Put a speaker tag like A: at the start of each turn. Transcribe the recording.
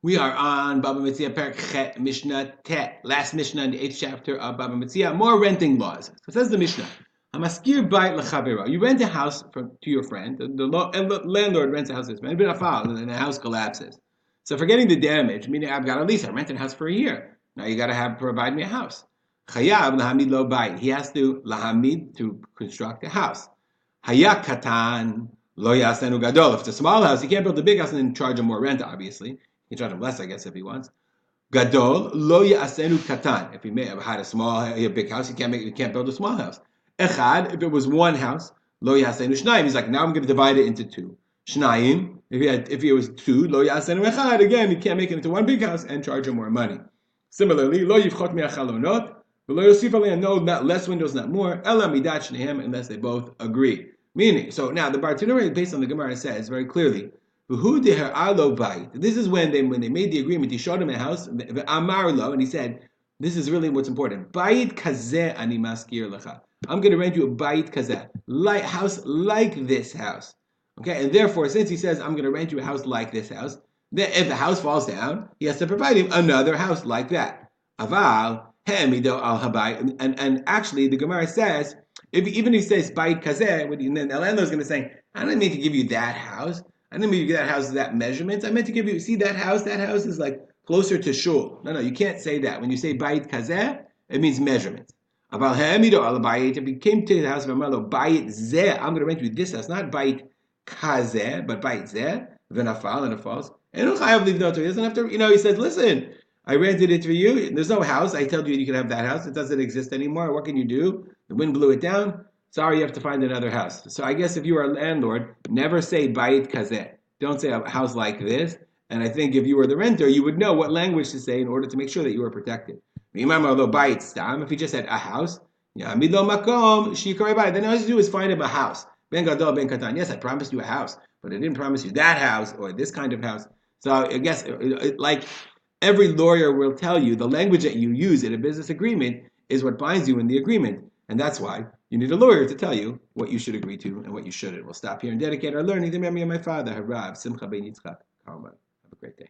A: We are on Baba Metzia Perek Chet Mishnah Tet, last Mishnah in the 8th chapter of Baba Metzia. More renting laws. So says the Mishnah, Hamaskir Bait L'Chavero. You rent a house to your friend. The landlord rents a house to his friend. And the house collapses. So forgetting the damage, meaning I've got a lease. I rented a house for a year. Now you got to provide me a house. Chayav Lahamid Lo Bait. He has to Lahamid to construct a house. Hayak Katan Lo Yasenu Gadol. If it's a small house, you can't build a big house and then charge him more rent, obviously. He can charge him less, I guess, if he wants. Gadol lo yasenu katan. If he may have had a big house, he can't build a small house. Echad, if it was one house, lo yasenu shnayim. He's like, now I'm going to divide it into two. Shnayim, if it was two, lo yasenu echad. Again, he can't make it into one big house and charge him more money. Similarly, lo yivchot mi'achalonot, lo yosif alei, no, not less windows, not more. Ela midat shnehem, unless they both agree. Meaning, so now the Bartanura, based on the Gemara, says very clearly. This is when they made the agreement. He showed him a house, Amar lo, and he said, "This is really what's important. Bayit kazeh ani maskir lecha. I'm going to rent you a bayit kazeh, house like this house. Okay, and therefore, since he says I'm going to rent you a house like this house, then if the house falls down, he has to provide him another house like that. Aval hemido al habayit, and actually the Gemara says, even if he says bayit kazeh, then the landlord's going to say, I don't need to give you that house. I didn't mean to give that house that measurement. I meant to give you, see that house is like closer to shul. No, you can't say that. When you say bayit kazeh, it means measurement. If he came to the house of Amalo, bayit zeh, I'm going to rent you this house, not bayit kazeh, but bayit zeh, v'nafal, and it falls. And he doesn't have to, he says, listen, I rented it for you. There's no house. I told you can have that house. It doesn't exist anymore. What can you do? The wind blew it down. Sorry, you have to find another house. So I guess if you are a landlord, never say bayit kazeh. Don't say a house like this. And I think if you were the renter, you would know what language to say in order to make sure that you are protected. If he just said a house, then all you have to do is find him a house. Ben gadol, ben katan. Yes, I promised you a house, but I didn't promise you that house or this kind of house. So I guess, like every lawyer will tell you, the language that you use in a business agreement is what binds you in the agreement. And that's why you need a lawyer to tell you what you should agree to and what you shouldn't. We'll stop here and dedicate our learning to the memory of my father, Harav Simcha ben Yitzchak Karman. Have a great day.